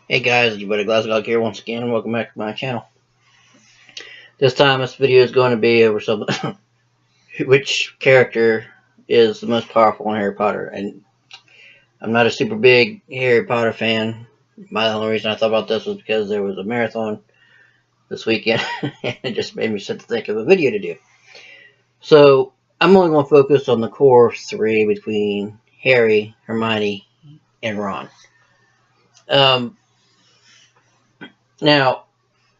Hey guys, you better Glasgow here once again, and welcome back to my channel. This time, this video is going to be over something. Which character is the most powerful in Harry Potter? And I'm not a super big Harry Potter fan. My only reason I thought about this was because there was a marathon this weekend, and it just made me sit to think of a video to do. So I'm only going to focus on the core three between Harry, Hermione, and Ron. Now,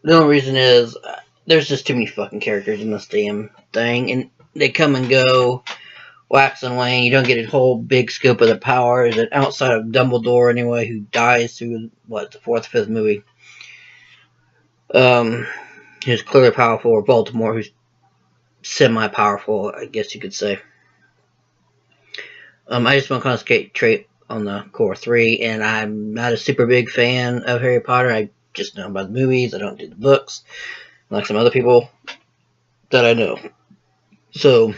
the only reason is there's just too many fucking characters in this damn thing, and they come and go, wax and wane. You don't get a whole big scope of the powers, and outside of Dumbledore anyway, who dies through the fourth, fifth movie, who's clearly powerful, or Voldemort, who's semi-powerful, I guess you could say. I just want to concentrate on the core three, and I'm not a super big fan of Harry Potter. I just know about the movies. I don't do the books like some other people that I know. So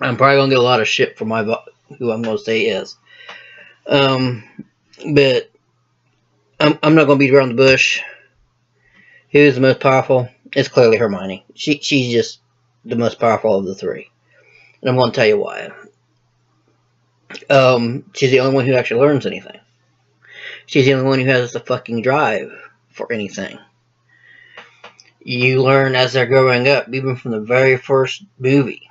I'm probably gonna get a lot of shit from who I'm gonna say is. But I'm not gonna beat around the bush. Who's the most powerful? It's clearly Hermione. She's just the most powerful of the three, and I'm gonna tell you why. She's the only one who actually learns anything. She's the only one who has the fucking drive for anything. You learn as they're growing up, even from the very first movie,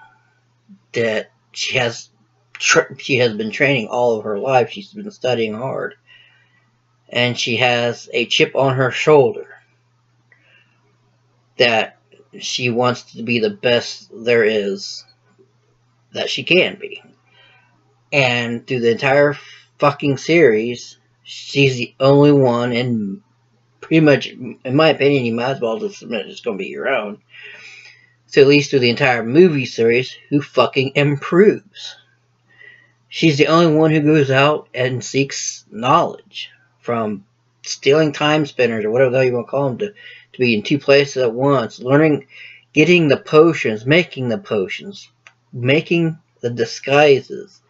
that she has been training all of her life. She's been studying hard, and she has a chip on her shoulder that she wants to be the best there is that she can be. And through the entire fucking series, she's the only one, and pretty much, in my opinion, you might as well just admit it's going to be your own, so at least through the entire movie series, who fucking improves. She's the only one who goes out and seeks knowledge, from stealing time spinners, or whatever the hell you want to call them, to be in two places at once, learning, getting the potions, making the disguises,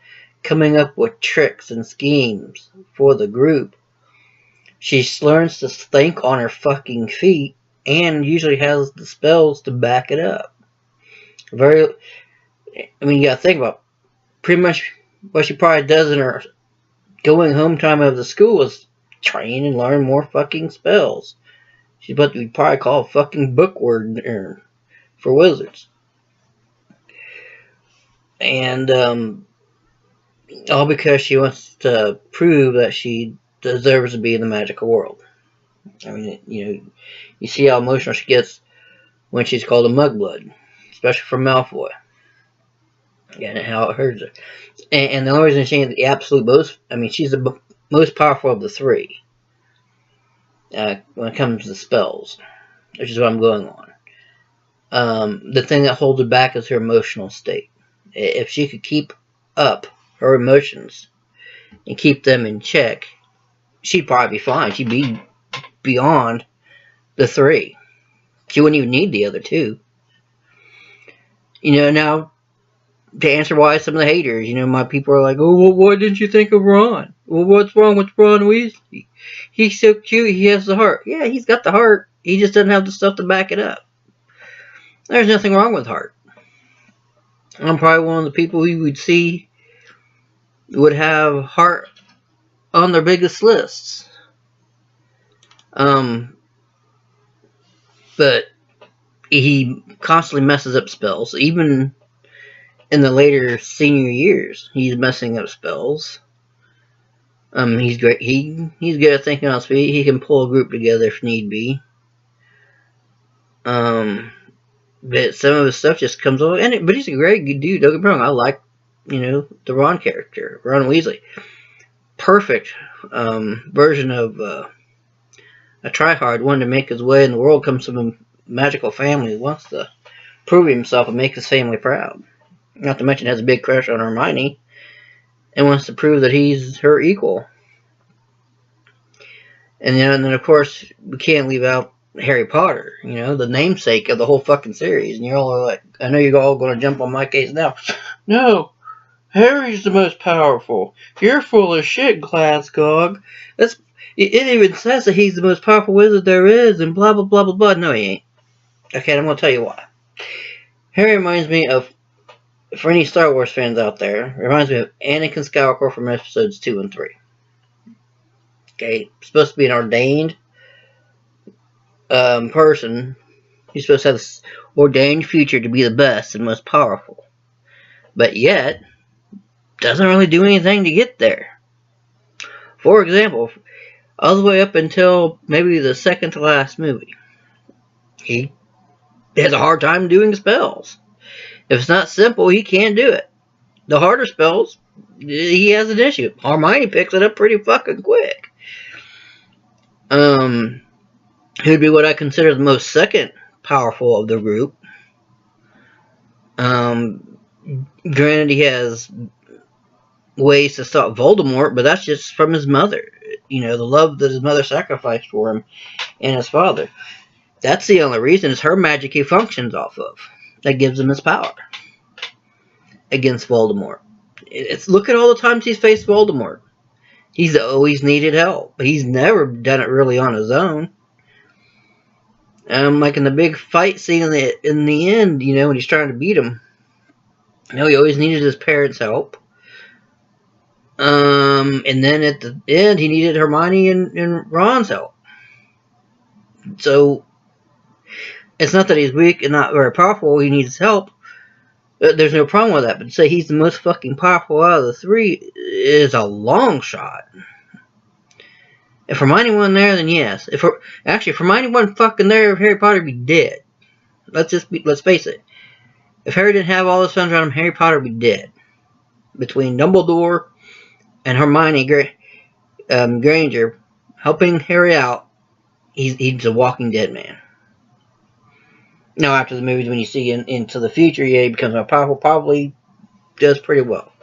coming up with tricks and schemes for the group. She learns to think on her fucking feet, and usually has the spells to back it up. You gotta think about, pretty much what she probably does in her going home time of the school is train and learn more fucking spells. She's what we'd probably call a fucking bookworm for wizards. And, all because she wants to prove that she deserves to be in the magical world. I mean, you see how emotional she gets when she's called a mudblood, especially from Malfoy, and how it hurts her. And the only reason she's the absolute most, she's the most powerful of the three when it comes to spells, which is what I'm going on. The thing that holds her back is her emotional state. If she could keep up her emotions and keep them in check, she'd probably be fine. She'd be beyond the three. She wouldn't even need the other two. Now, to answer why some of the haters, my people are like, oh, well, why didn't you think of Ron? Well, what's wrong with Ron Weasley? He's so cute, he has the heart. Yeah, he's got the heart. He just doesn't have the stuff to back it up. There's nothing wrong with heart. I'm probably one of the people you would see would have heart on their biggest lists. But he constantly messes up spells. Even in the later senior years, he's messing up spells. He's great. He's good at thinking on his feet. He can pull a group together if need be. But some of his stuff just comes over. But he's a great dude. Don't get me wrong. I like, the Ron character, Ron Weasley. Perfect version of a tryhard, one to make his way in the world, comes from a magical family who wants to prove himself and make his family proud. Not to mention has a big crush on Hermione and wants to prove that he's her equal. And then of course, we can't leave out Harry Potter, the namesake of the whole fucking series. And you're all like, I know you're all going to jump on my case now. No, Harry's the most powerful. You're full of shit, Glasgow. It even says that he's the most powerful wizard there is, and blah blah blah blah blah. No, he ain't. Okay, I'm gonna tell you why. Harry reminds me of, for any Star Wars fans out there, reminds me of Anakin Skywalker from episodes 2 and 3. Okay, supposed to be an ordained person. He's supposed to have this ordained future to be the best and most powerful, but yet doesn't really do anything to get there. For example, all the way up until maybe the second to last movie, he has a hard time doing spells. If it's not simple, he can't do it. The harder spells, he has an issue. Hermione picks it up pretty fucking quick. Who'd be what I consider the most second powerful of the group. Granted, he has ways to stop Voldemort, but that's just from his mother. You know, the love that his mother sacrificed for him and his father. That's the only reason. It's her magic he functions off of that gives him his power against Voldemort. Look at all the times he's faced Voldemort. He's always needed help, but he's never done it really on his own. Like in the big fight scene in the end, you know, when he's trying to beat him, you know, he always needed his parents' help. And then at the end, he needed Hermione and Ron's help. So it's not that he's weak and not very powerful. He needs help. There's no problem with that. But to say he's the most fucking powerful out of the three is a long shot. If Hermione wasn't there, then yes. If Hermione wasn't fucking there, Harry Potter would be dead. Let's face it. If Harry didn't have all his friends around him, Harry Potter would be dead. Between Dumbledore and Hermione Granger helping Harry out, he's a walking dead man. Now, after the movies, when you see into the future, yeah, he becomes more powerful, probably does pretty well.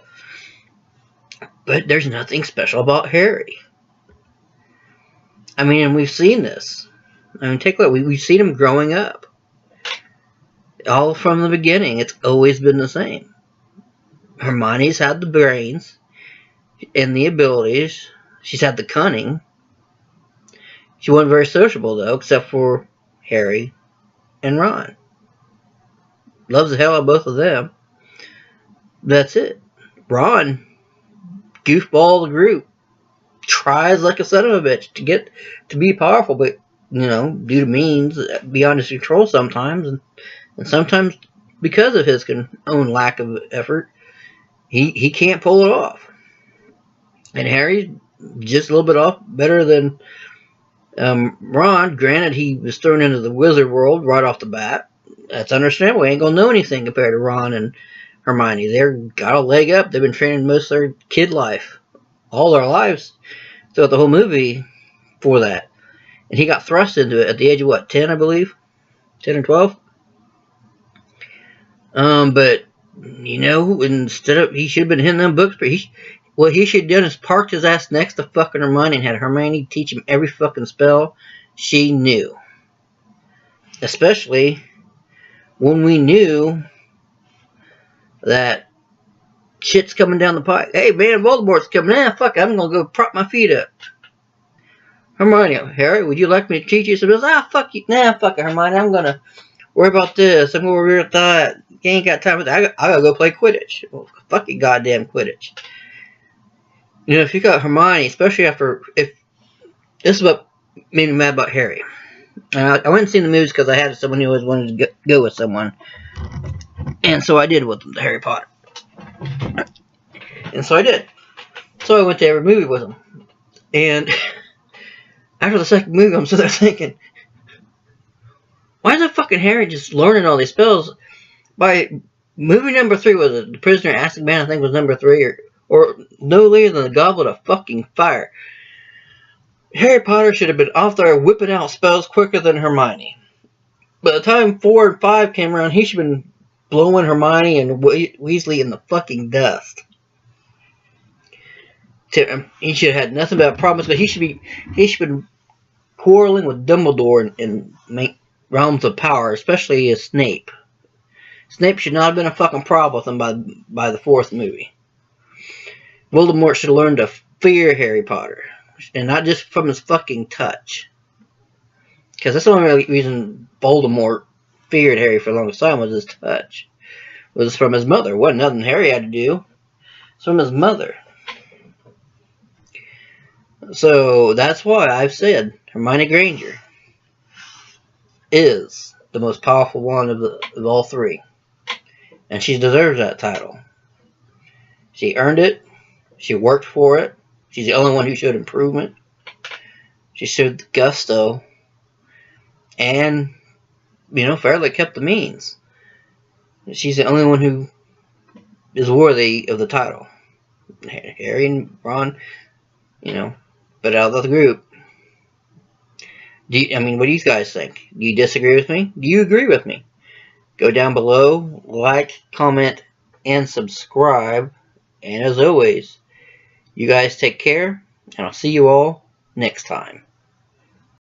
But there's nothing special about Harry. I mean, and we've seen this. I mean, take a look. We've seen him growing up. All from the beginning, it's always been the same. Hermione's had the brains and the abilities. She's had the cunning. She wasn't very sociable, though, except for Harry and Ron. Loves the hell out of both of them. That's it. Ron, goofball of the group, tries like a son of a bitch to get to be powerful, but, you know, due to means beyond his control sometimes, and sometimes because of his own lack of effort, he can't pull it off. And Harry's just a little bit off, better than Ron. Granted, he was thrown into the wizard world right off the bat. That's understandable. He ain't gonna know anything compared to Ron and Hermione. They've got a leg up. They've been training most of their kid life, all their lives, throughout the whole movie for that. And he got thrust into it at the age of what, 10, I believe? 10 or 12? But, you know, instead of, he should have been hitting them books, but what he should have done is parked his ass next to fucking Hermione and had Hermione teach him every fucking spell she knew. Especially when we knew that shit's coming down the pipe. Hey, man, Voldemort's coming. Fuck it, I'm gonna go prop my feet up. Hermione, Harry, would you like me to teach you some spells? Fuck you. Fuck it, Hermione. I'm gonna worry about this. I'm gonna worry about that. You ain't got time for that. I gotta go play Quidditch. Well, fuck you, goddamn Quidditch. You know, if you got Hermione, especially if this is what made me mad about Harry. I went and seen the movies because I had someone who always wanted to go with someone, and so I did with them, the Harry Potter. And so I did. So I went to every movie with him, and after the second movie, I'm sitting there thinking, why is that fucking Harry just learning all these spells? By movie number 3 was it? The Prisoner of Azkaban, I think was number 3, or no later than the Goblet of fucking Fire. Harry Potter should have been off there whipping out spells quicker than Hermione. By the time 4 and 5 came around, he should have been blowing Hermione and Weasley in the fucking dust. He should have had nothing but problems, but he should have been quarreling with Dumbledore in realms of power, especially as Snape. Snape should not have been a fucking problem with him by the 4th movie. Voldemort should have learned to fear Harry Potter. And not just from his fucking touch. Because that's the only reason Voldemort feared Harry for the longest time was his touch. It was from his mother. It wasn't nothing Harry had to do. It's from his mother. So that's why I've said Hermione Granger is the most powerful one of all three. And she deserves that title. She earned it. She worked for it. She's the only one who showed improvement. She showed the gusto. And, fairly kept the means. She's the only one who is worthy of the title. Harry and Ron, but out of the group. What do you guys think? Do you disagree with me? Do you agree with me? Go down below, like, comment, and subscribe. And as always, you guys take care, and I'll see you all next time.